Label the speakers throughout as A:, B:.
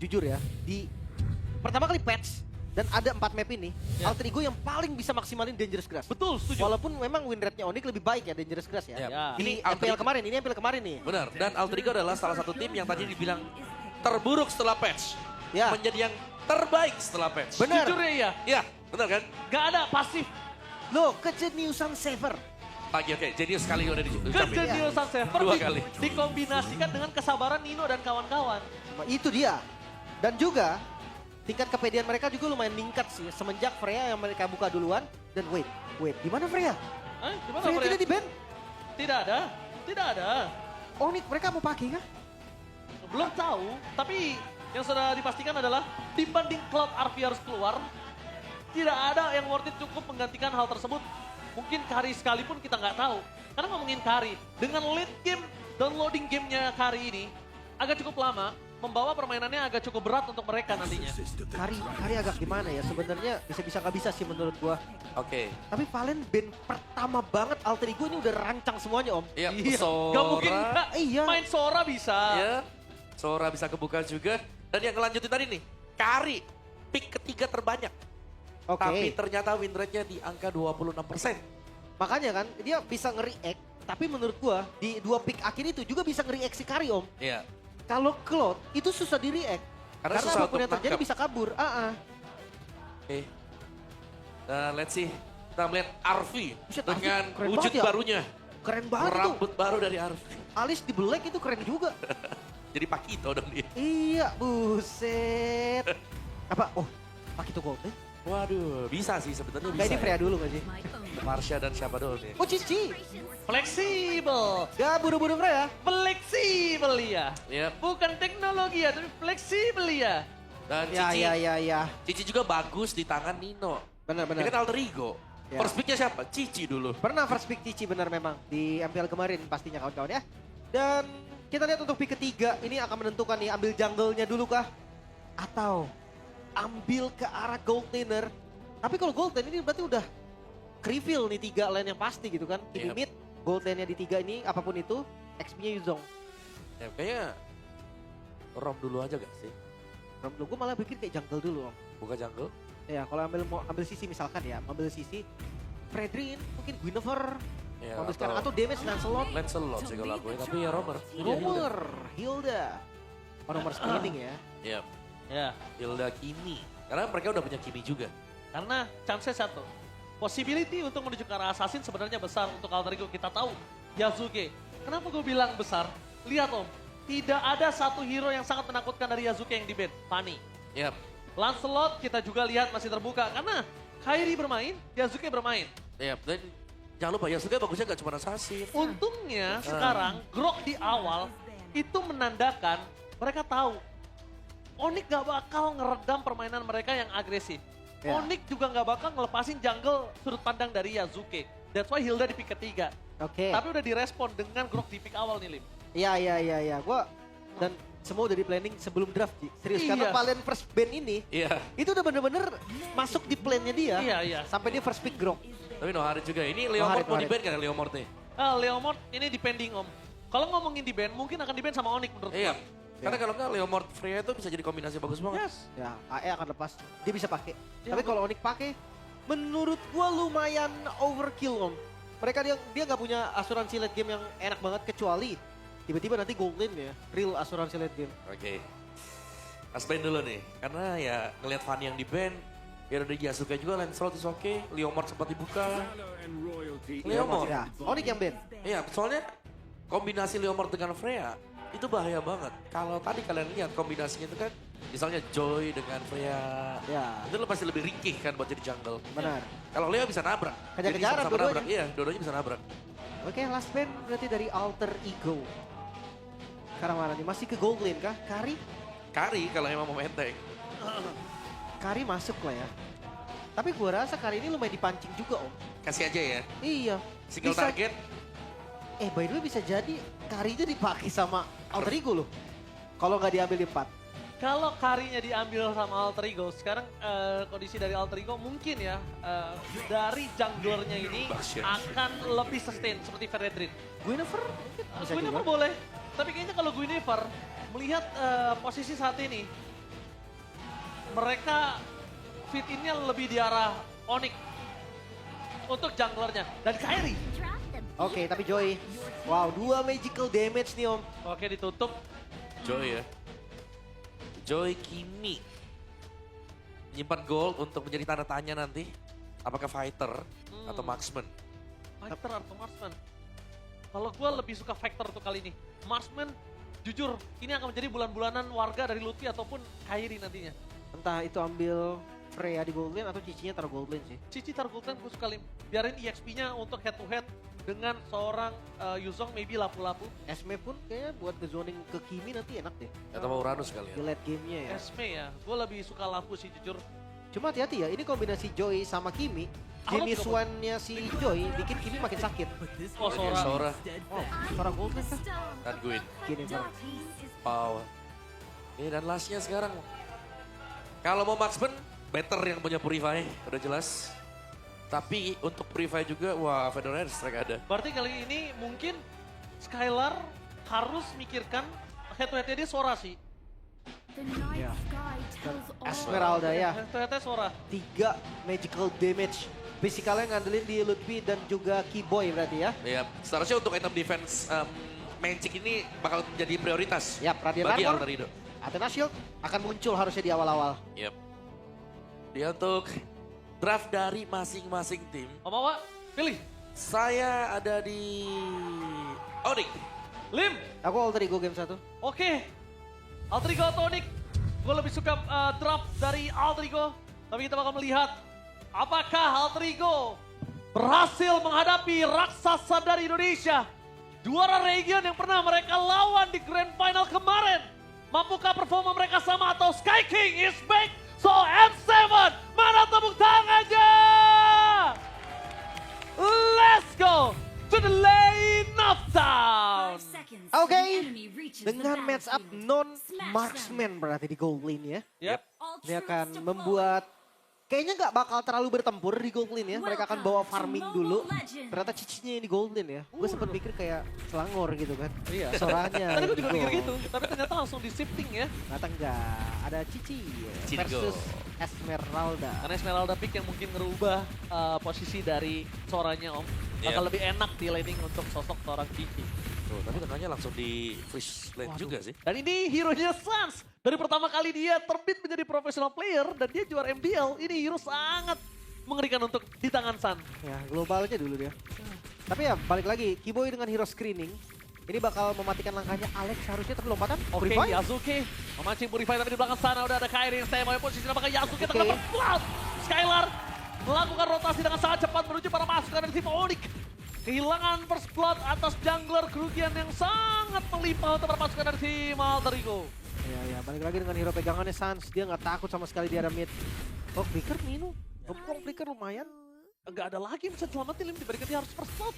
A: jujur ya, di pertama kali patch dan ada 4 map ini, Alter Ego yang paling bisa maksimalin Dangerous Grass.
B: Betul, setuju.
A: Walaupun memang win rate-nya Onyx lebih baik ya Dangerous Grass ya.
C: Ya.
A: Ini
C: Alter
A: MPL
C: Ego-
A: kemarin, ini MPL kemarin nih.
C: Benar, dan Alter Ego adalah salah satu tim yang tadi dibilang terburuk setelah patch.
A: Ya.
C: Menjadi yang terbaik setelah patch.
A: Benar.
B: Jujur ya iya.
C: Iya, benar kan?
B: Gak ada pasif.
A: Loh, kejeniusan Saver.
C: Lagi oke, jenius sekali udah diucapin.
B: Kejeniusan Saver
C: Dua kali.
B: dikombinasikan dengan kesabaran Nino dan kawan-kawan.
A: Itu dia. Dan juga tingkat kepedean mereka juga lumayan meningkat sih semenjak Freya yang mereka buka duluan. Dan wait, gimana Freya?
B: Gimana
A: Freya
B: Freya?
A: tidak di ban?
B: Tidak ada. Tidak ada.
A: Onyx mereka mau pakai kah?
B: Belum tahu, tapi yang sudah dipastikan adalah dibanding Cloud RP harus keluar, tidak ada yang worth it cukup menggantikan hal tersebut. Mungkin Kari sekalipun kita nggak tahu. Karena ngomongin Kari, dengan late game, downloading gamenya Kari ini agak cukup lama, membawa permainannya agak cukup berat untuk mereka nantinya.
A: Kari agak gimana ya sebenarnya bisa-bisa nggak bisa sih menurut gua.
C: Oke.
A: Tapi Valen band pertama banget Alter Ego ini udah rancang semuanya om.
C: Iya,
B: Gak
C: Sora.
B: mungkin nggak.
A: Iya.
B: Main Sora bisa.
C: Ya, Sora bisa kebuka juga. Dan yang ngelanjutin tadi nih, Kari, pick ketiga terbanyak.
A: Oke.
C: Tapi ternyata win rate-nya di angka 26%.
A: Makanya kan dia bisa nge-react. Tapi menurut gua di 2 pick akhir itu juga bisa nge-react si Kari om.
C: Iya.
A: Kalau Cloud itu susah di-react.
C: Karena
A: Karena
C: susah
A: apapun
C: untuk
A: yang terjadi
C: nangkep.
A: bisa kabur.
C: Oke. Dan let's see. Kita melihat Arvi
A: Buset,
C: dengan
A: Arvi keren
C: wujud
A: banget ya.
C: barunya.
A: Keren banget tuh.
C: Rambut baru dari Arvi.
A: Alis di black itu keren juga.
C: Jadi Pakito dong dia.
A: Iya, buset. Apa? Oh, Pakito Gold eh?
C: Waduh, bisa sih sebenarnya bisa.
A: Kayak ini Freya
C: ya.
A: dulu gak sih?
C: Marsha dan siapa dulu nih?
A: Oh, Cici.
B: Fleksibel.
A: Gak buru-buru Freya.
B: Fleksibel ya.
C: Yep.
B: Bukan teknologi ya, tapi fleksibel ya.
C: Dan
A: Ya,
C: Cici,
A: ya.
C: Cici juga bagus di tangan Nino. Dia
A: Benar-benar.
C: kan alter ego.
A: Ya.
C: First picknya siapa? Cici dulu.
A: Pernah first pick Cici benar memang di MPL kemarin pastinya kawan-kawan ya. Dan kita lihat untuk pick ketiga ini akan menentukan nih ambil jungle-nya dulu kah? Atau ambil ke arah gold laner. Tapi kalau gold lane ini berarti udah reveal nih 3 lane yang pasti gitu kan. Ibu
C: Yep.
A: mid, gold lane-nya di 3 ini apapun itu, XP-nya Yuzong.
C: Ya, kayaknya Rom dulu aja gak sih?
A: Gue malah pikir kayak jungle dulu om.
C: Buka jungle.
A: Ya kalau mau ambil sisi misalkan ya, ambil sisi Fredrin, mungkin Guinevere,
C: Ya,
A: ambil sekarang atau damage Lancelot.
C: Lancelot sih kalau aku ya. Tapi ya Romer.
A: Romer, Hilda. Oh nomor spinning ya.
C: Iya.
B: Ya,
C: Hilda Kimi. Karena mereka udah punya Kimi juga.
B: karena chance satu. Possibility untuk menuju ke arah assassin sebenarnya besar untuk Alter Ego. Kita tahu Yasuke. Kenapa gue bilang besar? Lihat om, tidak ada satu hero yang sangat menakutkan dari Yasuke yang di-ban. Fanny.
C: Yap.
B: Lancelot kita juga lihat masih terbuka. Karena Kairi bermain, Yasuke bermain.
C: Yap. Dan jangan lupa Yasuke bagusnya gak cuma assassin.
B: Untungnya sekarang Grok di awal itu menandakan mereka tahu Onyx gak bakal ngeredam permainan mereka yang agresif.
A: Ya.
B: Onyx juga gak bakal ngelepasin jungle sudut pandang dari Yasuke. That's why Hilda di pick ketiga.
A: Oke.
B: Tapi udah direspon dengan Grok di pick awal nih Lim.
A: Iya. Gua dan semua udah di planning sebelum draft, Ji. Serius, karena
B: Iya.
A: Valen first ban ini,
C: Iya.
A: itu udah bener-bener masuk di plan-nya dia.
B: Iya.
A: Sampai dia first pick Grok.
C: Tapi Noharit juga. Ini Leomord mau
A: Noharit.
C: di-ban kan Leomord nih?
B: Leomord ini depending om. Kalau ngomongin di ban, mungkin akan di ban sama Onyx menurut
C: Iya.
B: gua.
C: Karena kalau nggak Leomord Freya itu bisa jadi kombinasi bagus banget.
B: Yes.
A: Ya, AE akan lepas. Dia bisa pakai.
B: Ya,
A: Tapi kalau Onyx pakai, menurut gua lumayan overkill, Om. Mereka dia nggak punya asuransi late game yang enak banget kecuali tiba-tiba nanti gold lane ya, real asuransi late game.
C: Oke. Mas ban dulu nih. Karena ya ngelihat Fanny yang di-ban. Ya udah Yasuke juga, Lancelot is oke. Leomord sempat dibuka. Leomord.
A: Ya, Onyx yang ban.
C: Iya, soalnya kombinasi Leomord dengan Freya itu bahaya banget. Kalau tadi kalian lihat kombinasinya itu kan, misalnya Joy dengan Freya,
A: Ya,
C: itu lo pasti lebih ringkih kan buat jadi jungle.
A: benar.
C: Kalau Leo bisa nabrak. Jadi
A: Kejar-kejaran
C: sama-sama
A: dua-duanya.
C: nabrak. Iya, dua-duanya bisa nabrak.
A: Oke, last ban berarti dari Alter Ego. Sekarang mana nih? Masih ke gold lane kah? Kari?
C: Kari kalau emang mau menteng.
A: Kari masuk lah ya. Tapi gua rasa Kari ini lumayan dipancing juga, Om.
C: Kasih aja ya.
A: Iya.
C: Single
A: Bisa-
C: target.
A: By the way bisa jadi Karinya dipakai sama Alter Ego loh. Kalau nggak diambil di 4.
B: Kalau Karinya diambil sama Alter Ego, sekarang kondisi dari Alter Ego mungkin ya dari junglernya ini
C: Bastion.
B: akan lebih sustain seperti Fredrin.
A: Guinevere mungkin bisa
B: Guinevere
A: juga.
B: boleh, tapi kayaknya kalau Guinevere melihat posisi saat ini, mereka fit innya lebih di arah Onyx untuk junglernya dan Kairi.
A: Oke, tapi Joy. Wow, 2 magical damage nih Om.
B: Oke, ditutup.
C: Joy ya. Joy Kimi. Menyimpan gold untuk menjadi tanda tanya nanti. Apakah fighter atau marksman?
B: Fighter atau marksman? Kalau gue lebih suka fighter untuk kali ini. Marksman, jujur, ini akan menjadi bulan-bulanan warga dari Lutfi ataupun Kairi nantinya.
A: Entah itu ambil Freya di gold lane atau Cicinya taruh gold lane sih.
B: Cici Targultan gue suka biarin EXP-nya untuk head to head dengan seorang Yuzong maybe lapu-lapu.
A: Esme pun kayaknya buat nge-zoning ke Kimi nanti enak deh.
C: Atau mau Uranus kali
A: Di
C: ya?
A: late game-nya ya.
B: Esme ya, gue lebih suka lapu sih jujur.
A: Cuma hati-hati ya, ini kombinasi Joy sama Kimi. Jenis
B: juga
A: one-nya si Joy bikin Kimi makin sakit.
B: Oh,
C: Oke, Sora.
A: Oh, Sora gold lane kah?
C: Dan Gwyn.
A: Gini Sora.
C: Power. Dan lastnya sekarang. Kalau mau marksman, better yang punya Purify, udah jelas. Tapi untuk Purify juga, wah Fedora strike ada.
B: Berarti kali ini mungkin Skylar harus mikirkan head to headnya dia Sora sih.
A: Ya. Esmeralda ya,
B: Head to headnya Sora.
A: 3 magical damage. Basicalnya ngandelin di Lutfi dan juga Keyboy berarti ya.
C: Ya, seharusnya untuk item defense Magic ini bakal menjadi prioritas
A: Ya, Radiant
C: bagi
A: Armor,
C: Alterido.
A: Athena Shield akan muncul harusnya di awal-awal.
C: Yep. Dia untuk draft dari masing-masing tim.
B: Om Awa, pilih.
C: Saya ada di Onyx.
B: Lim,
A: Aku alter ego game 1.
B: oke. Altrigo atau Onyx? Gue lebih suka draft dari Altrigo. Tapi kita bakal melihat apakah Altrigo berhasil menghadapi raksasa dari Indonesia. Juara region yang pernah mereka lawan di Grand Final kemarin. Mampukah performa mereka sama atau Sky King is back? So M7, mana tepuk tangannya? Let's go to the lane of town.
A: Oke, dengan match up non-marksman berarti di gold lane ya.
B: Yep.
A: Ini akan membuat kayaknya nggak bakal terlalu bertempur di gold lane ya. Mereka akan bawa farming dulu. Ternyata Cicinya yang di gold lane ya. Gue sempat pikir kayak Selangor gitu kan.
B: Iya.
A: Soranya.
B: Tadi gue
A: di
B: juga mikir
A: gold.
B: gitu, tapi ternyata langsung di shifting ya.
A: Ternyata enggak. Ada Cici
C: Cici
A: versus
C: go.
A: Esmeralda.
B: Karena Esmeralda pick yang mungkin ngerubah posisi dari Soranya Om. Bakal
C: Iya.
B: lebih enak di laning untuk sosok seorang Cici.
C: Tuh, tapi tengahnya langsung di freeze lane
A: Waduh.
C: juga sih.
B: Dan ini hero-nya Sans. Dari pertama kali dia terbit menjadi professional player dan dia juara MDL. Ini hero sangat mengerikan untuk di tangan San.
A: Ya globalnya dulu dia. Tapi ya balik lagi. Keyboy dengan hero screening. Ini bakal mematikan langkahnya Alex harusnya tapi lompatan.
B: Oke,
A: Purify.
B: Yasuke memancing Purify tapi di belakang sana udah ada Kairi yang stay by posisi apakah Yasuke
A: Oke.
B: terdapat flash. Skylar melakukan rotasi dengan sangat cepat menuju para pasukan dari tim Onyx. Kehilangan first blood atas jungler, kerugian yang sangat melimpah untuk para pasukan dari tim Alterigo.
A: Ya, balik lagi dengan hero pegangannya Sans. Dia nggak takut sama sekali di area mid. Oh, Flicker Minu. Gempong Flicker lumayan.
B: Enggak ada lagi yang bisa selamatin Lim dibandingkan dia harus first blood.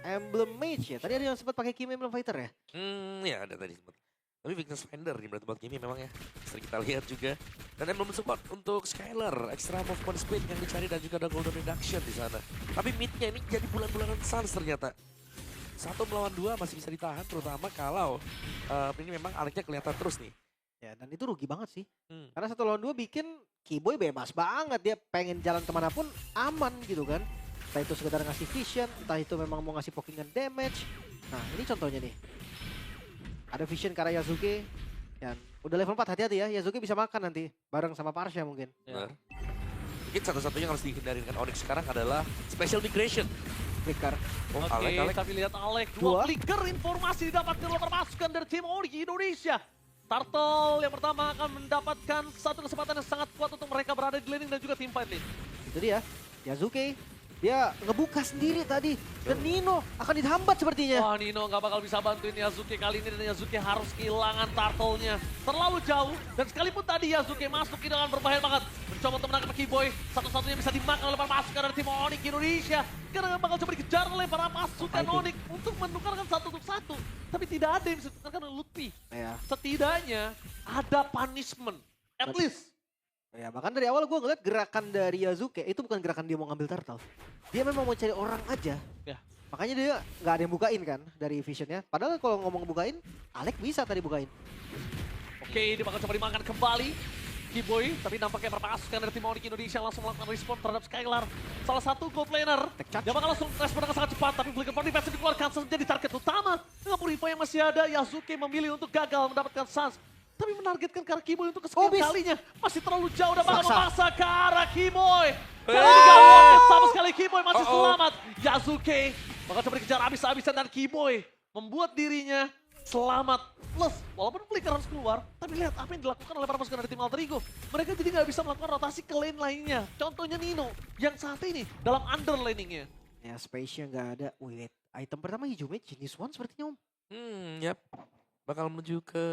A: Emblem Mage ya. Tadi ada yang sempat pakai Kim Emblem Fighter ya?
C: Ya ada tadi sempat. Tapi Weakness Finder nih berarti buat Kimi memang ya. Sering kita lihat juga. Dan Emblem support untuk Skylar. Extra movement speed yang dicari dan juga ada golden reduction di sana. Tapi midnya ini jadi bulan-bulanan Suns ternyata. 1 melawan 2 masih bisa ditahan terutama kalau ini memang Aleknya kelihatan terus nih.
A: Ya, dan itu rugi banget sih.
C: Hmm.
A: Karena 1 lawan 2 bikin Keyboy bebas banget. Dia pengen jalan kemanapun aman gitu kan. Entah itu sekedar ngasih vision, entah itu memang mau ngasih pokingan damage. Nah, ini contohnya nih. Ada vision karena Yasuke. Dan udah level 4, hati-hati ya. Yasuke bisa makan nanti. Bareng sama Parsha mungkin.
C: Benar. Mungkin satu-satunya yang harus dihindari dengan Onyx sekarang adalah special migration.
A: Flicker.
C: Oh,
B: Oke,
C: Alek.
B: tapi lihat Alek.
A: Dua.
B: 2 flicker informasi didapatkan oleh para pasukan dari tim Onyx Indonesia. Turtle yang pertama akan mendapatkan satu kesempatan yang sangat kuat untuk mereka berada di laning dan juga team fight lane.
A: Itu dia. Yasuke. Dia ngebuka sendiri tadi. Dan Nino akan dihambat sepertinya.
B: Wah, Nino nggak bakal bisa bantuin Yasuke kali ini dan Yasuke harus kehilangan turtle-nya. Terlalu jauh dan sekalipun tadi Yasuke masuk ini dengan berbahaya banget. Mencoba untuk menangkap Keyboy, satu-satunya bisa dimakan oleh para pasukan dari tim Onyx Indonesia. Karena bakal coba dikejar oleh para pasukan Onyx untuk menukarkan 1-1. Tapi tidak ada yang bisa ditukarkan oleh Lutfi.
A: Ya.
B: Setidaknya ada punishment, at least.
A: Ya, bahkan dari awal gue ngeliat gerakan dari Yasuke itu bukan gerakan dia mau ngambil turtle. Dia memang mau cari orang aja.
B: Ya.
A: Makanya dia nggak ada yang bukain kan dari visionnya. Padahal kalau ngomong bukain, Alek bisa tadi bukain.
B: Oke, dia bakal coba dimakan kembali. Keyboy, tapi nampaknya pasukan dari tim Onyx Indonesia langsung melakukan respon terhadap Skylar. Salah satu gold laner. Dia bakal langsung respon dengan sangat cepat, tapi Flicker for Defense dikeluarkan menjadi target utama. Dengan Purifier yang masih ada, Yasuke memilih untuk gagal mendapatkan Sans. Tapi menargetkan ke arah Keyboy untuk kesekian kalinya. Masih terlalu jauh dan bakal memaksa ke arah Keyboy. Kali ini gak worth it sama sekali, Keyboy masih selamat. Yasuke bakal coba dikejar habis-habisan dan Keyboy membuat dirinya selamat. Plus, walaupun Flicker harus keluar, tapi lihat apa yang dilakukan oleh para pasukan dari tim Alter Ego. Mereka jadi nggak bisa melakukan rotasi ke lane lainnya. Contohnya Nino, yang saat ini dalam underlaningnya.
A: Ya, space-nya nggak ada. Wait, item pertama hijaunya Genius One sepertinya, Om.
C: Yap. Bakal menuju ke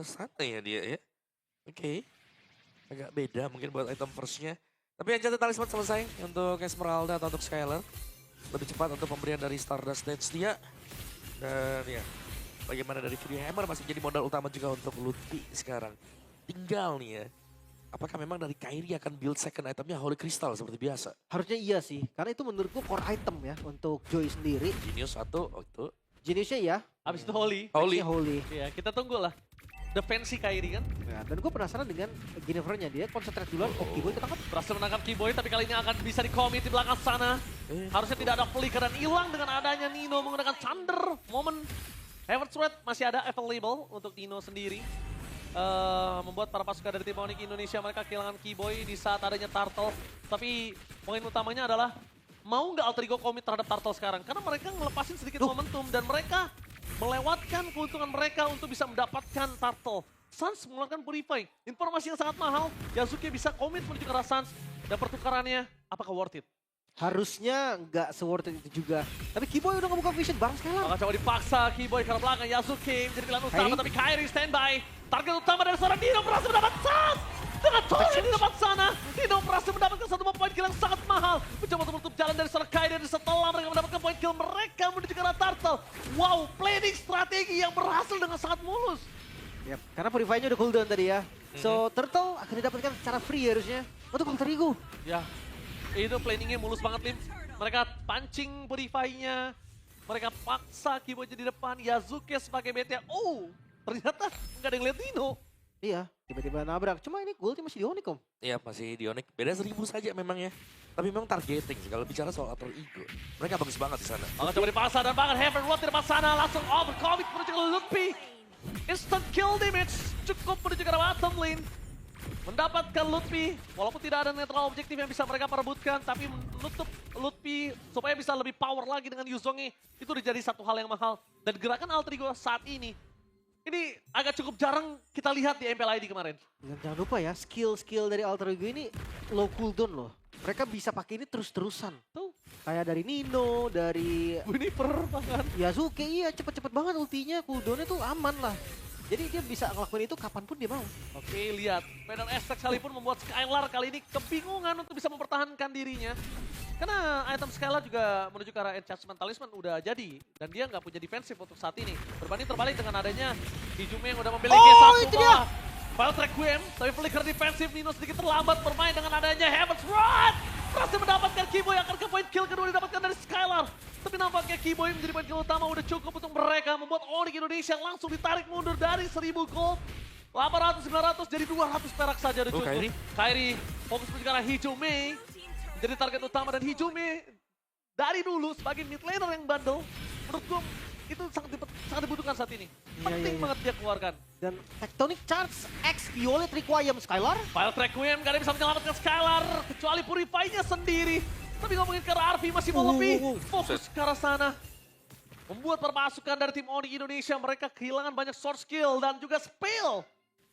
C: sana ya dia ya. Oke. Agak beda mungkin buat item first-nya. Tapi yang jatuh talisman selesai untuk Esmeralda atau untuk Skylar. Lebih cepat untuk pemberian dari Stardust Dance dia. Dan ya, bagaimana dari Fury Hammer masih menjadi modal utama juga untuk Lutfi sekarang. Tinggal nih ya. Apakah memang dari Kairi akan build second itemnya Holy Crystal seperti biasa?
A: Harusnya iya sih, karena itu menurutku core item ya untuk Joy sendiri.
C: Genius satu waktu.
A: Geniusnya ya.
B: Habis itu Holy.
C: Holy.
A: Holy.
B: Ya, kita tunggu lah. Defensi Kairi kan.
A: Ya, dan gue penasaran dengan Jennifer-nya, dia konsentrat duluan. Oh, Keyboy ketangkap.
B: Berhasil menangkap Keyboy, tapi kali ini akan bisa di-commit di belakang sana. Harusnya tidak ada flicker dan hilang dengan adanya Nino menggunakan Thunder Moment. Heaven's Thread masih ada available untuk Nino sendiri. Membuat para pasukan dari tim Onyx Indonesia mereka kehilangan Keyboy di saat adanya Turtle. Tapi poin utamanya adalah mau nggak Alter Ego commit terhadap Turtle sekarang? Karena mereka ngelepasin sedikit momentum dan mereka melewatkan keuntungan mereka untuk bisa mendapatkan Turtle. Sans mengeluarkan Purify, informasi yang sangat mahal. Yasuke bisa commit menuju ke arah Sans dan pertukarannya apakah worth it?
A: Harusnya nggak se-worth it itu juga. Tapi Keyboy udah ngebuka vision bareng Skylar.
B: Maka coba dipaksa Keyboy ke arah belakang. Yasuke menjadi pilihan utama, tapi Kairi standby. Target utama dari seorang Dino berhasil mendapat Sans. Dengan tornya di depan sana, Dino berhasil mendapatkan satu poin kill yang sangat mahal. Mencoba untuk menutup jalan dari seorang Kairi setelah mereka mendapatkan poin kill mereka menuju ke arah Turtle. Wow, planning strategi yang berhasil dengan sangat mulus.
A: Yep, karena Purify-nya udah cooldown tadi ya. So, Turtle akan didapatkan secara free harusnya. Untuk Alter Ego.
B: Ya, itu planningnya mulus banget, Lim. Mereka pancing Purify-nya. Mereka paksa Keyboy di depan. Yasuke sebagai BT. Oh, ternyata nggak ada yang lihat Dino.
A: Iya, tiba-tiba nabrak. Cuma ini goldnya masih di Onyx, Om.
C: Iya masih di Onyx. Beda 1000 saja memang ya. Tapi memang targeting sih kalau bicara soal Alter Ego. Mereka bagus banget di sana.
B: Maka coba dipaksa dan banget Heaven Rod di depan sana. Langsung overcommit menuju ke Lutfi. Instant kill damage. Cukup menuju ke arah bottom lane. Mendapatkan Lutfi, walaupun tidak ada netral objektif yang bisa mereka perebutkan, tapi menutup Lutfi supaya bisa lebih power lagi dengan Yuzongnya, itu udah jadi satu hal yang mahal. Dan gerakan Alter Ego saat ini agak cukup jarang kita lihat di MPL ID kemarin.
A: Dan jangan lupa ya, skill-skill dari Alter Ego ini low cooldown loh. Mereka bisa pakai ini terus-terusan.
B: Tuh,
A: Kayak dari Nino, dari
B: Winnieper bahkan.
A: Yasuke, iya cepet-cepet banget ultinya, cooldownnya tuh aman lah. Jadi dia bisa ngelakuin itu kapanpun dia mau.
B: Oke, lihat. Pedal Aztec sekalipun membuat Skylar kali ini kebingungan untuk bisa mempertahankan dirinya. Karena item Skylar juga menuju ke arah Enchantment Talisman udah jadi. Dan dia nggak punya defensif untuk saat ini. Berbanding terbalik dengan adanya Hijume yang udah memiliki satu
A: itu dia.
B: File Requiem, tapi flicker defensif Nino sedikit terlambat bermain dengan adanya Heaven's Rod. Berhasil mendapatkan Keyboy, akan ke point kill kedua didapatkan dari Skylar. Tapi nampaknya Keyboy menjadi point kill utama udah cukup untuk mereka membuat Onyx Indonesia langsung ditarik mundur dari 1000 gold. 800, 900 jadi 200 perak saja udah cukup. Kairi fokus menuju ke arah Hijume. Menjadi target utama dan Hijume dari dulu sebagai mid laner yang bandel. Menurut gue itu sangat dibutuhkan saat ini. Penting banget dia keluarkan.
A: Dan Tectonic Charge X Violet Requiem Skylar.
B: File Requiem gak ada yang bisa menyelamatkan Skylar. Kecuali Purify-nya sendiri. Tapi ngomongin ke arah Arvi masih mau lebih. Fokus ke arah sana. Membuat perpasukan dari tim Onyx Indonesia mereka kehilangan banyak sword skill dan juga spell.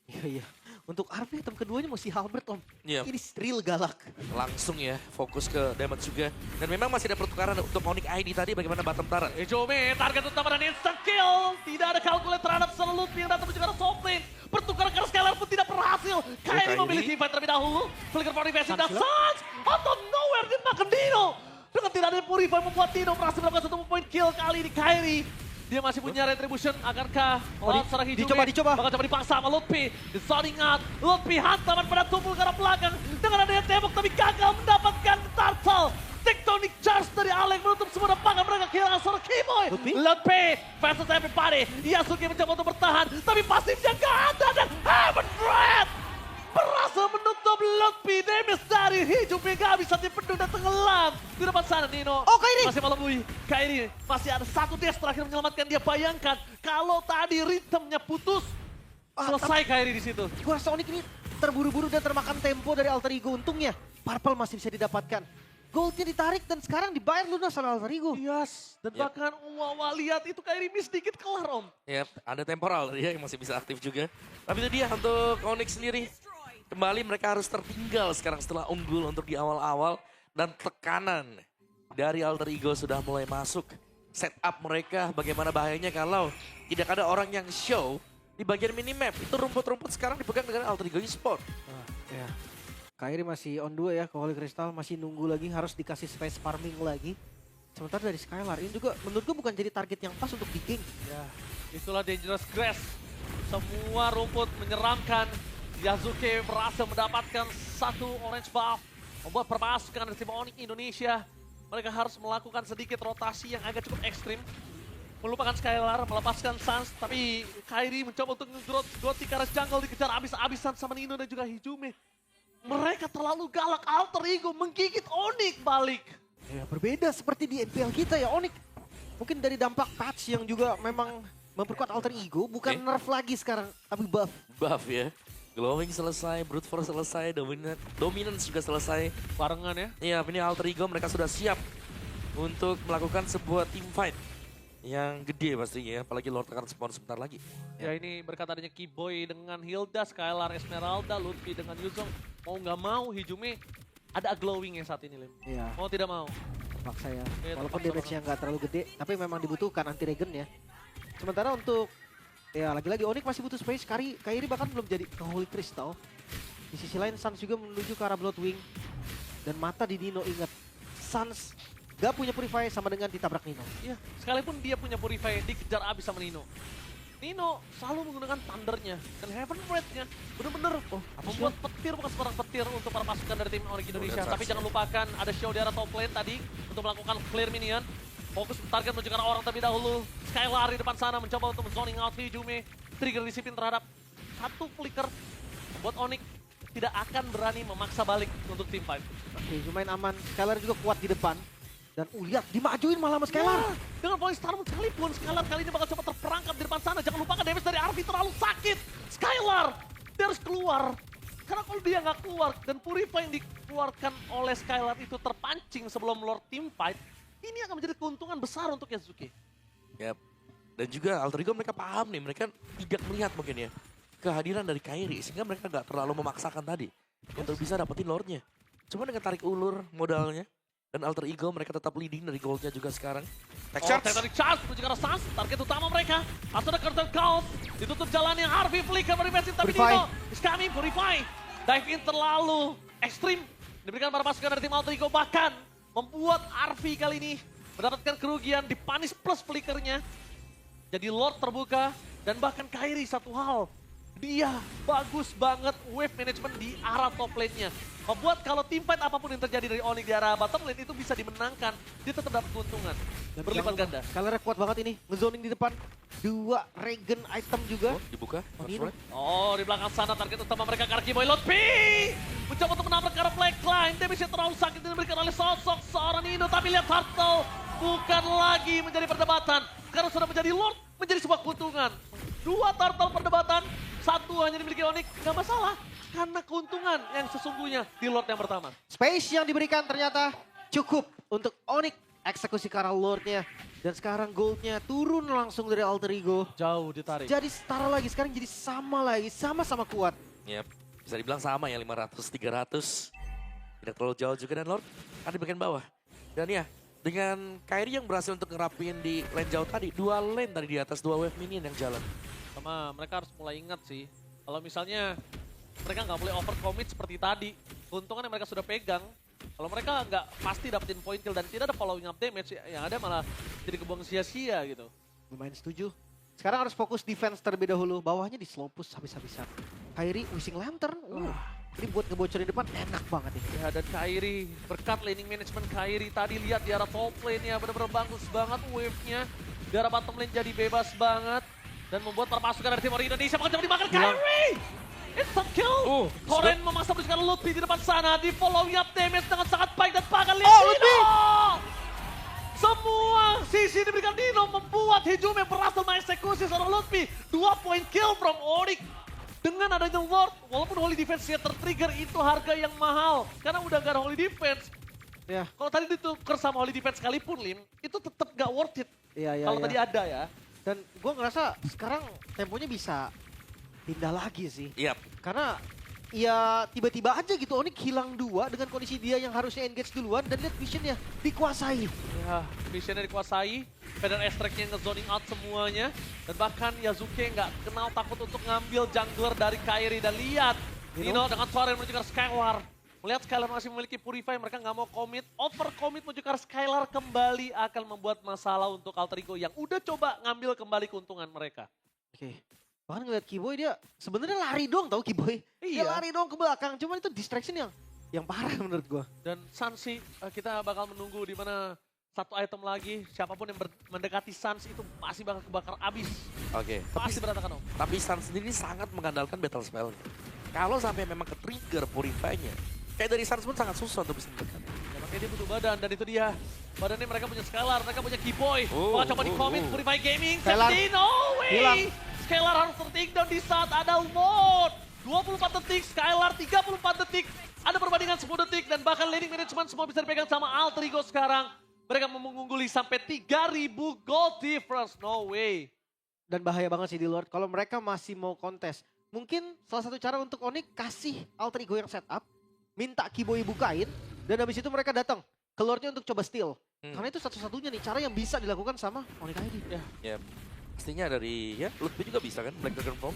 A: Iya. Untuk Arvi item keduanya masih Halbert, Om.
C: Iya.
A: Ini real galak.
C: Langsung ya fokus ke damage juga. Dan memang masih ada pertukaran untuk Onyx ID tadi bagaimana bottom turret.
B: Hijume target utama dan instant kill. Tidak ada kalkulasi terhadap seluruh yang datang menuju ke arah soft lane. Pertukaran ke arah Skylar pun tidak berhasil. Kairi memilih teamfight terlebih dahulu. Flicker for defense dan Sans. Out of nowhere dimakan Dino. Dengan tidak ada Purify membuat Dino berhasil melakukan satu point kill kali ini Kairi. Dia masih punya retribution, akankah seorang Hijume
A: dicoba.
B: bakal coba dipaksa sama Lutfi. Disounding out, Lutfi hantaman pada tubuh ke arah belakang. Dengan adanya tembok tapi gagal mendapatkan Turtle. Tectonic Charge dari Alek menutup semua depangan mereka kehilangan seorang Keyboy. Lutfi versus everybody. Yasuke mencoba untuk bertahan, tapi pasifnya gak ada dan Heaven Thread berhasil wave-nya gak bisa dipendung dan tenggelam. Di depan sana Nino.
A: Oh, Kairi!
B: Masih melemui. Kairi masih ada satu dash terakhir menyelamatkan dia. Bayangkan kalau tadi ritmenya putus. Selesai Kairi di situ.
A: Gua Sonic ini terburu-buru dan termakan tempo dari Alter Ego. Untungnya Purple masih bisa didapatkan. Goldnya ditarik dan sekarang dibayar lunas oleh Alter Ego.
B: Yes, dan
C: Yep.
B: bahkan lihat itu Kairi miss dikit kelar Om.
C: Ya, ada temporal dia yang masih bisa aktif juga. Tapi itu dia untuk Onyx sendiri. Kembali mereka harus tertinggal sekarang setelah unggul untuk di awal-awal. Dan tekanan dari Alter Ego sudah mulai masuk. Setup mereka bagaimana bahayanya kalau tidak ada orang yang show di bagian minimap. Itu rumput-rumput sekarang dipegang dengan Alter Ego Esport.
A: Ya. Kairi masih on 2 ya ke Holy Crystal, masih nunggu lagi, harus dikasih space farming lagi. Sementara dari Skylar ini juga menurut gue bukan jadi target yang pas untuk di gank.
B: Ya, itulah Dangerous Grass. Semua rumput menyeramkan. Yasuke berhasil mendapatkan satu orange buff. Membuat perpasukan dari tim Onyx Indonesia. Mereka harus melakukan sedikit rotasi yang agak cukup ekstrim. Melupakan Skylar, melepaskan Sans. Tapi Kairi mencoba untuk nge-growth ke arah jungle, dikejar abis-abisan sama Nino dan juga Hijume. Mereka terlalu galak, Alter Ego menggigit Onyx balik.
A: Ya, berbeda seperti di MPL kita ya Onyx. Mungkin dari dampak patch yang juga memang memperkuat Alter Ego, bukan
C: Oke.
A: nerf lagi sekarang, tapi buff.
C: Buff ya. Glowing selesai, Brute Force selesai, Dominance juga selesai.
B: Barengan ya.
C: Iya, ini Alter Ego mereka sudah siap untuk melakukan sebuah team fight yang gede pastinya ya. Apalagi Lord akan spawn sebentar lagi.
B: Ya ini berkat adanya Keyboy dengan Hilda, Skylar, Esmeralda, Lutfi dengan Yuzong. Mau nggak mau Hijume ada glowing ya saat ini Lim.
A: Iya,
B: Mau tidak mau.
A: terpaksa ya.
B: Iya,
A: Walaupun
B: terpaksa
A: damage-nya nggak terlalu gede, tapi memang dibutuhkan anti-regen ya. Sementara untuk, ya lagi-lagi Onyx masih butuh space, Kairi bahkan belum jadi ke Holy Crystal. Di sisi lain Sans juga menuju ke arah Bloodwing. Dan mata di Nino, ingat, Sans gak punya Purify sama dengan ditabrak Nino.
B: Iya, sekalipun dia punya Purify dikejar abis sama Nino. Nino selalu menggunakan Thundernya dan Heaven Breath-nya bener-bener membuat petir bukan seorang petir untuk para pasukan dari tim Onyx Indonesia.
C: Udah
B: Tapi
C: saksi.
B: jangan lupakan ada show di arah top lane tadi untuk melakukan clear minion. Fokus target menuju ke arah orang terlebih dahulu. Skylar di depan sana mencoba untuk zoning out Hijume. Trigger disiplin terhadap satu flicker. Membuat Onyx tidak akan berani memaksa balik untuk tim fight.
A: Oke, lumayan aman. Skylar juga kuat di depan. Dan lihat, dimajuin malah sama Skylar.
B: Ya, dengan Voice Storm sekalipun, Skylar kali ini bakal coba terperangkap di depan sana. Jangan lupakan damage dari Arvi terlalu sakit. Skylar, dia harus keluar. Karena kalau dia nggak keluar dan Purify yang dikeluarkan oleh Skylar itu terpancing sebelum Lord team fight, ini akan menjadi keuntungan besar untuk Yasuke.
C: Yap. Dan juga Alter Ego mereka paham nih, mereka tidak melihat mungkin ya kehadiran dari Kairi sehingga mereka nggak terlalu memaksakan tadi untuk bisa dapetin Lordnya. Cuma dengan tarik ulur modalnya dan Alter Ego mereka tetap leading dari goldnya juga sekarang. Tech charge.
B: Dari charge menuju ke arah Sans, target utama mereka. Atau ada curtain count, ditutup jalannya Harvey flicker dari Messi, tapi
A: Purify.
B: Nino is coming, Purify. Dive in terlalu ekstrim, diberikan para pasukan dari tim Alter Ego, bahkan membuat Harvey kali ini mendapatkan kerugian, dipanis plus flickernya. Jadi Lord terbuka, dan bahkan Kairi satu hal, dia bagus banget wave management di arah top lane-nya. Membuat kalau team fight apapun yang terjadi dari Onyx di arah bottom lane itu bisa dimenangkan. Dia tetap dapat keuntungan.
A: Dan
B: Berlipat
A: jangan lupa,
B: ganda.
A: Skylar kuat banget ini. Ngezoning di depan. 2 regen item juga.
C: Oh, dibuka.
A: Oh, Nino.
B: Oh, di belakang sana target utama mereka Karki Boy Lotfi. Mencoba untuk menabrak ke arah flag line. Damage-nya terlalu sakit diberikan oleh sosok seorang Nino. Tapi lihat Turtle bukan lagi menjadi perdebatan. Karena sudah menjadi Lord, menjadi sebuah keuntungan. 2 Turtle perdebatan, 1 hanya dimiliki Onyx. Gak masalah. Karena keuntungan yang sesungguhnya di Lord yang pertama.
A: Space yang diberikan ternyata cukup untuk Onyx eksekusi ke arah Lordnya. Dan sekarang goldnya turun langsung dari Alter Ego.
B: Jauh ditarik.
A: Jadi setara lagi, sekarang jadi sama lagi, sama-sama kuat.
C: Yap. Bisa dibilang sama ya 500-300. Tidak terlalu jauh juga dan Lord ada di bagian bawah. Dan ya dengan Kairi yang berhasil untuk ngerapin di lane jauh tadi. 2 lane tadi di atas 2 wave minion yang jalan.
B: Sama mereka harus mulai ingat sih. Kalau misalnya mereka nggak boleh overcommit seperti tadi. Keuntungan yang mereka sudah pegang. Kalau mereka nggak pasti dapetin point kill dan tidak ada following up damage, yang ada malah jadi kebuang sia-sia gitu.
A: Lumayan setuju. Sekarang harus fokus defense terlebih dahulu. Bawahnya di slow push habis-habisan. Kairi Wishing Lantern. Ini buat ngebocorin depan enak banget ini.
B: Ya dan Kairi, berkat laning management Kairi tadi lihat di arah top lane-nya benar-benar bagus banget wave-nya. Di arah bottom lane jadi bebas banget. Dan membuat para pasukan dari tim Onyx Indonesia bakal coba dimakan Kairi! It's a kill! Koren memaksa berusaha Lutfi di depan sana, di following up damage dengan sangat baik dan bahkan lihat
A: Oh,
B: Nino.
A: Lutfi!
B: Semua sisi diberikan Nino membuat Hijumi berhasil mengeksekusi seorang Lutfi. 2 point kill from Onyx. Dengan adanya Lord, walaupun Holy Defense-nya tertrigger, itu harga yang mahal. Karena udah gak ada Holy Defense.
A: Ya,
B: Kalau tadi ditukar sama Holy Defense sekalipun, Lim, itu tetap gak worth it.
A: iya.
B: Kalau tadi ada ya.
A: Dan gue ngerasa sekarang temponya bisa pindah lagi sih.
C: Yap.
A: Karena ya tiba-tiba aja gitu Onyx hilang 2 dengan kondisi dia yang harusnya engage duluan dan lihat visionnya dikuasai.
B: Ya, visionnya dikuasai. Feather Extract-nya nge-zoning out semuanya. Dan bahkan Yazuke nggak kenal takut untuk ngambil jungler dari Kairi. Dan lihat, Nino dengan suara yang menuju ke Skylar. Melihat Skylar masih memiliki Purify, mereka nggak mau commit. Over commit menuju ke Skylar kembali akan membuat masalah untuk Alter Ego yang udah coba ngambil kembali keuntungan mereka.
A: Oke. Bahkan ngeliat Kiboy dia sebenarnya lari dong tau Kiboy. Dia
B: Iya.
A: lari dong ke belakang, cuman itu distraction yang parah menurut gua.
B: Dan Sansi, kita bakal menunggu di mana satu item lagi, siapapun yang mendekati Sans itu pasti bakal kebakar abis.
C: Oke.
B: Pasti berantakan om.
C: Tapi Sun sendiri sangat mengandalkan battle spell-nya. Kalau sampai memang ke-trigger Purify-nya, kayak dari Sun pun sangat susah untuk bisa mendekat.
B: Ya, makanya dia butuh badan dan itu dia. Badannya mereka punya Skylar, mereka punya Keyboy.
C: Oh,
B: Coba di-commit, Purify Gaming,
A: Skylar.
B: 17, no way!
A: Hilang.
B: Skylar harus ter-take down di saat ada Lord. 24 detik, Skylar 34 detik. Ada perbandingan 10 detik dan bahkan leading management semua bisa dipegang sama Alter Ego sekarang. Mereka mengungguli sampai 3.000 gold difference, no way.
A: Dan bahaya banget sih di Lord kalau mereka masih mau kontes. Mungkin salah satu cara untuk Onyx kasih Alter Ego yang setup, minta Kiboy bukain, dan habis itu mereka datang ke Lordnya untuk coba steal. Karena itu satu-satunya nih cara yang bisa dilakukan sama Onyx ID.
C: Ya, pastinya dari ya Lutfi juga bisa kan Black Dragon Form.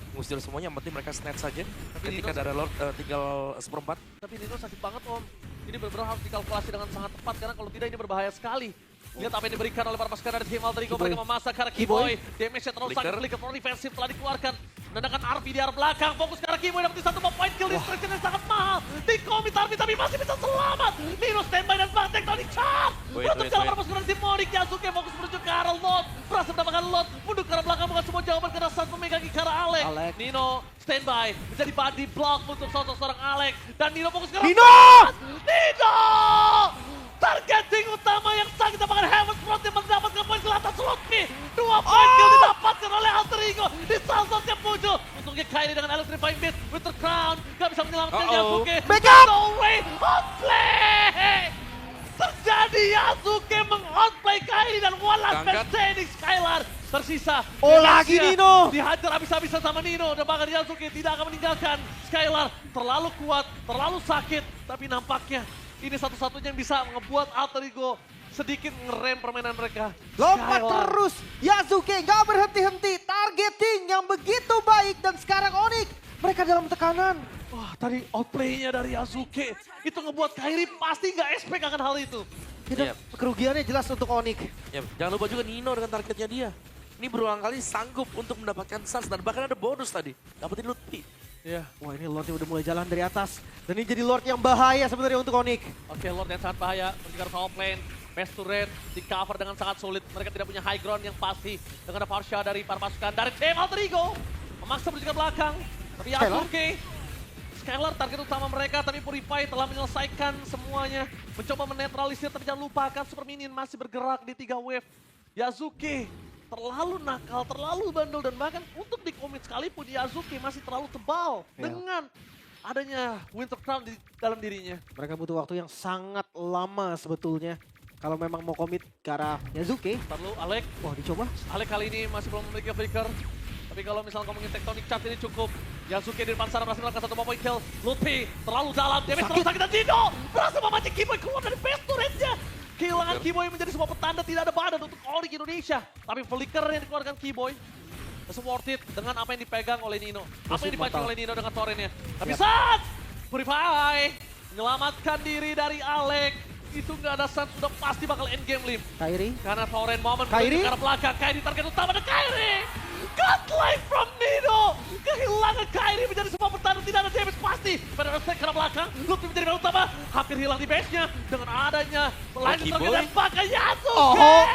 C: Ngusir semuanya, yang penting mereka snatch saja. Ketika
B: Nino-
C: ada Lord tinggal seperempat.
B: Tapi Nino sakit banget om. Ini benar-benar harus dikalkulasi dengan sangat tepat karena kalau tidak ini berbahaya sekali. Lihat apa yang diberikan oleh para pasukan dari tim Alter Ego.
A: Kiboy.
B: Mereka memasak karena
A: Kiboy.
B: Keyboy. Damage-nya terlalu
C: Flicker.
B: sangat flicker. Defensif telah dikeluarkan. Menandakan RP di arah belakang. Fokus ke arah Keyboy. Dapat satu point kill. Distraction yang sangat mahal. Di-commit RP tapi masih bisa selamat. Nino standby dan bang Tectonic Charge.
C: Wait,
B: Menutup
C: wait,
B: jalan
C: wait.
B: para pasukan dari tim Onyx. Yasuke fokus menuju ke arah Lot. Berhasil mendapatkan Lot. Mundur ke arah belakang bukan semua jawaban karena saat memegangi ke arah Alex.
A: Alex.
B: Nino standby. Menjadi body block untuk seorang Alex. Dan Nino fokus ke arah
A: Nino!
B: Nino! Targeting utama yang sangat didapatkan Heaven's Front yang mendapatkan poin ke atas Lutfi. 2 poin kill didapatkan oleh Alter Ego di salsatnya Pujo. Untungnya Kairi dengan Electrifying Beat with the crown. Gak bisa menyelamatkan Yasuke.
A: Backup!
B: No way! Outplay! Terjadi Yasuke meng-outplay Kairi dan one last man
C: Angkat.
B: standing Skylar. Tersisa.
A: Oh, lagi
B: Damage-nya
A: Nino.
B: Dihajar habis-habisan sama Nino dan bahkan Yasuke tidak akan meninggalkan Skylar. Terlalu kuat, terlalu sakit. Tapi nampaknya ini satu-satunya yang bisa ngebuat Alter Ego sedikit ngerem permainan mereka.
A: Lompat
B: Skylar.
A: terus, Yasuke gak berhenti-henti, targeting yang begitu baik dan sekarang Onyx mereka dalam tekanan.
B: Wah, tadi outplay-nya dari Yasuke itu ngebuat Kairi pasti nggak expect akan hal itu.
A: Dan
C: Yep.
A: kerugiannya jelas untuk Onyx.
C: Ya, jangan lupa juga Nino dengan targetnya dia. Ini berulang kali sanggup untuk mendapatkan Suns dan bahkan ada bonus tadi. Dapetin Lutfi.
B: Iya.
A: Wah ini Lordnya udah mulai jalan dari atas. Dan ini jadi Lord yang bahaya sebenarnya untuk Onyx.
B: Oke, Lord yang sangat bahaya. Berjika top lane. Best to red di cover dengan sangat sulit. Mereka tidak punya high ground yang pasti. Dengan ada Farsha dari para pasukan dari tim Alter Ego. Memaksa berjika belakang. Tapi Yasuke. Skylar target utama mereka. Tapi Purify telah menyelesaikan semuanya. Mencoba menetralisir. Tapi jangan lupakan Super Minion masih bergerak di 3 wave. Yasuke terlalu nakal, terlalu bandel. Dan bahkan untuk di-commit sekalipun Yasuke masih terlalu tebal.
A: Ya.
B: Dengan adanya Winter Crown di dalam dirinya.
A: Mereka butuh waktu yang sangat lama sebetulnya. Kalau memang mau komit ke arah Yasuke.
B: Perlu Alek.
A: Wah dicoba.
B: Alek kali ini masih belum memiliki flicker. Tapi kalau misalnya ngomongin Tectonic Charge ini cukup. Yasuke di depan sana berhasil melakukan satu point kill. Lutfi terlalu dalam. Damage terlalu sakit dan Dino berhasil memancing Keyboy keluar dari base turret-nya. Kehilangan Keyboy menjadi sebuah petanda tidak ada badan untuk Onyx Indonesia. Tapi flicker yang dikeluarkan Keyboy. It's worth it dengan apa yang dipegang oleh Nino. Apa yang dipancing oleh Nino dengan Torennya. Tapi saat Purify menyelamatkan diri dari Alek. Itu nggak ada Suns, sudah pasti bakal endgame Lim.
A: Kairi.
B: Karena Toren momen
A: Kairi?
B: ke arah belakang. Kairi target utama dan Kairi. Godlike from Nino. Kehilangan Kairi menjadi sebuah pertahanan. Tidak ada damage pasti. Pada respect ke arah belakang. Lutfi menjadi back utama. Hampir hilang di base-nya. Dengan adanya lanjut
C: Keyboy.
B: target dan pakai Yasuke.
A: Oh.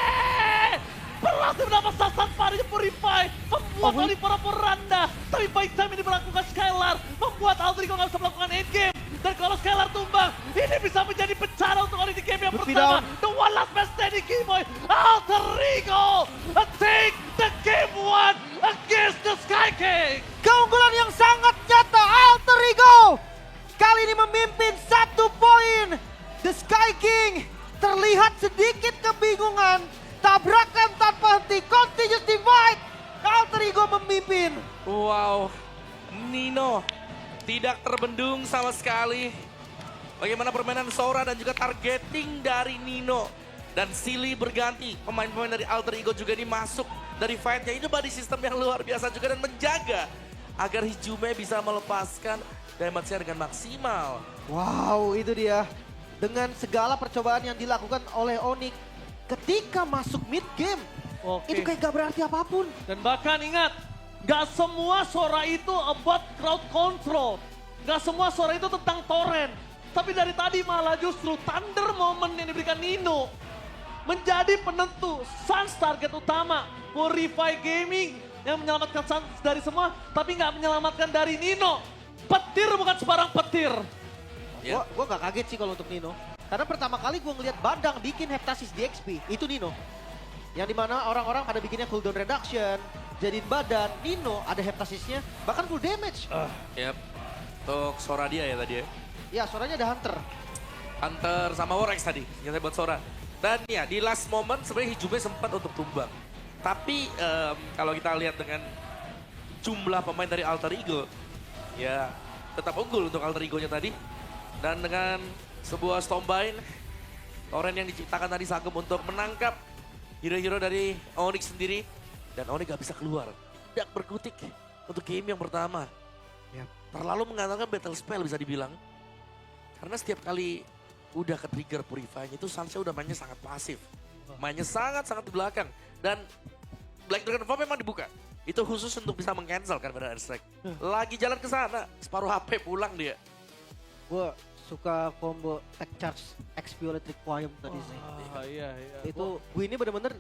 B: Berhasil mendapat sasaran parinya Purify. Membuat
A: Oh,
B: Oli para poranda. Tapi by time ini melakukan Skylar, membuat Alter Ego nggak bisa melakukan endgame. Dan kalau Skylar tumbang, ini bisa menjadi bencana untuk orang di game yang
A: Luffy
B: pertama.
A: down.
B: The one last man standing Keyboy, Alter Ego take the game 1 against the Sky King.
A: Keunggulan yang sangat nyata Alter Ego. Kali ini memimpin 1 poin. The Sky King terlihat sedikit kebingungan. Tabrakan tanpa henti, continuous divide. Alter Ego memimpin.
C: Wow, Nino tidak terbendung sama sekali. Bagaimana permainan Sora dan juga targeting dari Nino. Dan Silly berganti, pemain-pemain dari Alter Ego juga ini masuk dari fight-nya. Ini body system yang luar biasa juga dan menjaga agar Hijume bisa melepaskan damage-nya dengan maksimal.
A: Wow, itu dia. Dengan segala percobaan yang dilakukan oleh Onyx ketika masuk mid game.
B: Oke.
A: Itu kayak gak berarti apapun.
B: Dan bahkan ingat, gak semua Sora itu about crowd control. Gak semua Sora itu tentang torrent. Tapi dari tadi malah justru Thunder Moment yang diberikan Nino menjadi penentu. Suns target utama, Purify Gaming yang menyelamatkan Suns dari semua, tapi gak menyelamatkan dari Nino. Petir bukan sebarang petir.
C: Ya.
A: Gua gak kaget sih kalau untuk Nino. Karena pertama kali gua ngeliat Badang bikin Heptasis di XP, itu Nino. Yang dimana orang-orang pada bikinnya cooldown reduction, jadiin badan, Nino ada Heptasisnya, bahkan full damage.
C: Yap, untuk Sora dia ya tadi ya.
A: Ya, suaranya ada Hunter.
C: Hunter sama Warrex tadi, yang saya buat Sora. Dan ya di last moment sebenarnya Hijume sempat untuk tumbang. Tapi kalau kita lihat dengan jumlah pemain dari Alter Ego, ya tetap unggul untuk Alter Ego-nya tadi. Dan dengan sebuah Stormbind, Torrent yang diciptakan tadi sanggup untuk menangkap hero-hero dari Onyx sendiri. Dan Onyx gak bisa keluar. Tidak berkutik untuk game yang pertama.
A: Yap.
C: Terlalu mengandalkan battle spell bisa dibilang. Karena setiap kali udah ke trigger Purify-nya itu Sansa udah mainnya sangat pasif. Mainnya sangat-sangat di belakang. Dan Black Dragon Form memang dibuka. Itu khusus untuk bisa meng-cancel kan pada Airstrike. Lagi jalan ke sana, separuh HP pulang dia.
A: Gue suka combo tech charge XP Electric Quiet tadi sih.
B: Iya.
A: Itu gue ini bener-bener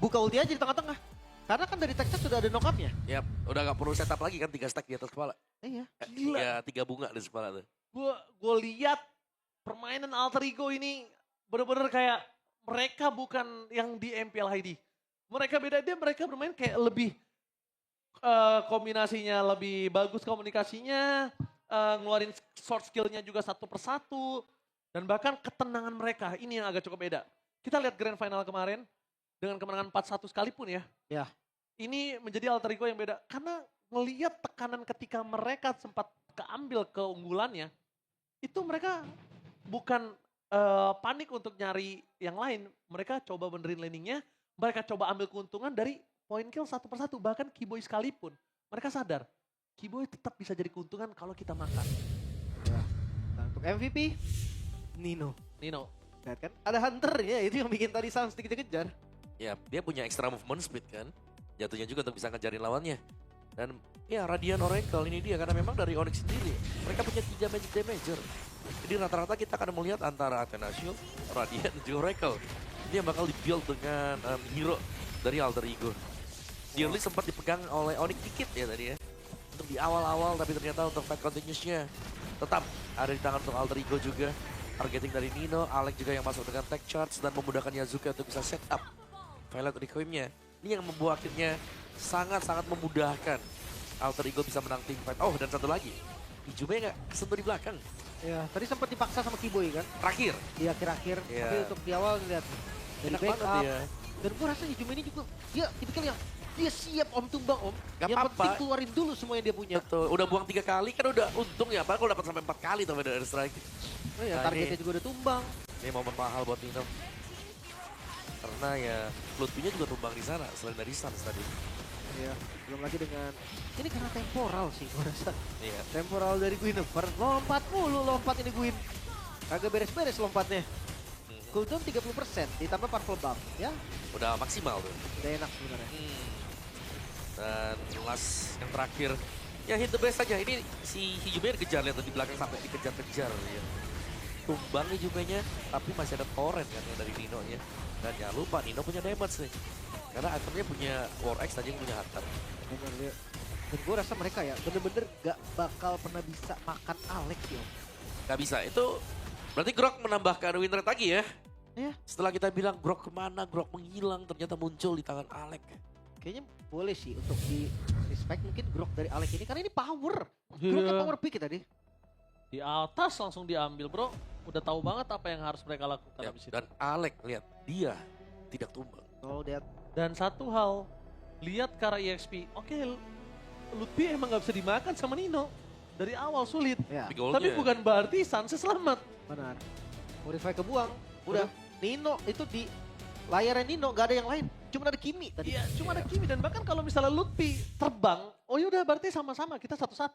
A: buka ulti aja di tengah-tengah. Karena kan dari tech charge sudah ada knock-up-nya.
C: Yap, udah gak perlu setup lagi kan 3 stack di atas kepala.
A: Iya.
B: Gila.
C: Ya 3 bunga di kepala tuh.
B: Gue lihat permainan Alter Ego ini bener-bener kayak mereka bukan yang di MPL ID. Mereka beda, mereka bermain kayak lebih kombinasinya lebih bagus, komunikasinya, ngeluarin short skillnya juga satu persatu. Dan bahkan ketenangan mereka, ini yang agak cukup beda. Kita lihat grand final kemarin, dengan kemenangan 4-1 sekalipun ya.
A: Ya.
B: Ini menjadi Alter Ego yang beda. Karena ngelihat tekanan ketika mereka sempat keambil keunggulannya, itu mereka bukan panik untuk nyari yang lain. Mereka coba benerin landingnya, mereka coba ambil keuntungan dari point kill satu persatu. Bahkan Keyboy sekalipun, mereka sadar, Keyboy tetap bisa jadi keuntungan kalau kita makan.
A: Nah, untuk MVP, Nino. Lihat kan, ada Hunter ya, itu yang bikin tadi Suns dikejar-kejar.
C: Ya, dia punya extra movement speed kan. Jatuhnya juga untuk bisa ngejarin lawannya. Dan ya Radiant Oracle ini dia karena memang dari Onyx sendiri. Mereka punya 3 magic damager. Jadi rata-rata kita akan melihat antara Athena Shield, Radiant, dan juga Oracle. Ini yang bakal di-build dengan hero dari Alter Ego. Dearly sempat dipegang oleh Onyx dikit ya tadi ya. Untuk di awal-awal tapi ternyata untuk fight continuousnya tetap ada di tangan untuk Alter Ego juga. Targeting dari Nino, Alex juga yang masuk dengan tech charge dan memudahkan Yazuka untuk bisa set up Violet Requiem-nya. Ini yang membuat akhirnya sangat-sangat memudahkan Alter Ego bisa menang team fight. Oh, dan satu lagi, Hijume nggak kesentuh di belakang.
A: Ya, tadi sempat dipaksa sama Keyboy kan,
C: Terakhir.
A: di akhir-akhir.
C: Iya.
A: Tapi untuk di awal lihat dari
C: Enak banget
A: backup.
C: dia.
A: Dan gue rasa Hijume ini juga, dia tipikal yang dia siap om tumbang om.
C: Gak
A: yang
C: apa-apa.
A: penting keluarin dulu semua yang dia punya.
C: Betul, udah buang 3 kali kan udah untung ya. Padahal kalau dapat sampai 4 kali tuh dari Airstrike.
A: Oh ya,
C: Nah,
A: targetnya
C: ini-
A: juga udah tumbang.
C: Ini momen mahal buat Nino. Karena ya Lutfinya juga tumbang di sana selain dari Suns tadi.
A: Iya, belum lagi dengan, ini karena temporal sih gue rasa.
C: Iya.
A: Temporal dari Guinevere, lompat mulu lompat ini Guin. Kagak beres-beres lompatnya. Cooldown 30%, ditambah Powerful Buff. Ya,
C: Udah maksimal tuh.
A: udah enak sebenarnya.
C: Dan last yang terakhir, ya hit the best saja. Ini si Hijume dikejar, lihat tuh di belakang sampai dikejar-kejar. Ya. Tumbang Hijumenya, tapi masih ada torrent kan yang dari Nino nya. Dan jangan lupa Nino punya damage nih. Karena itemnya punya War X tadi yang punya Hunter.
A: Bener dia. Dan gue rasa mereka ya bener-bener gak bakal pernah bisa makan Alex ya.
C: Gak bisa, itu berarti Grok menambahkan win rate lagi ya.
A: Iya.
C: Setelah kita bilang Grok kemana, Grok menghilang, ternyata muncul di tangan Alek.
A: Kayaknya boleh sih untuk di respect mungkin Grok dari Alex ini karena ini power.
B: Iya.
A: Groknya power pick ya tadi.
B: Di atas langsung diambil bro. Udah tahu banget apa yang harus mereka lakukan
C: Ya,
B: habis itu.
C: dan Alek, lihat, dia tidak tumbang.
A: Oh, lihat.
B: Dan satu hal, lihat Kara EXP. Oke, Lutfi emang gak bisa dimakan sama Nino. Dari awal sulit.
A: Ya,
C: Tapi
B: Tapi
C: goalnya-
B: bukan berarti Sunset selamat.
A: benar. Modify kebuang. Udah. Nino itu di layarnya Nino gak ada yang lain. Cuma ada Kimi tadi.
B: Iya, cuma ada Kimi. Dan bahkan kalau misalnya Lutfi terbang, oh yaudah berarti sama-sama kita satu-satu.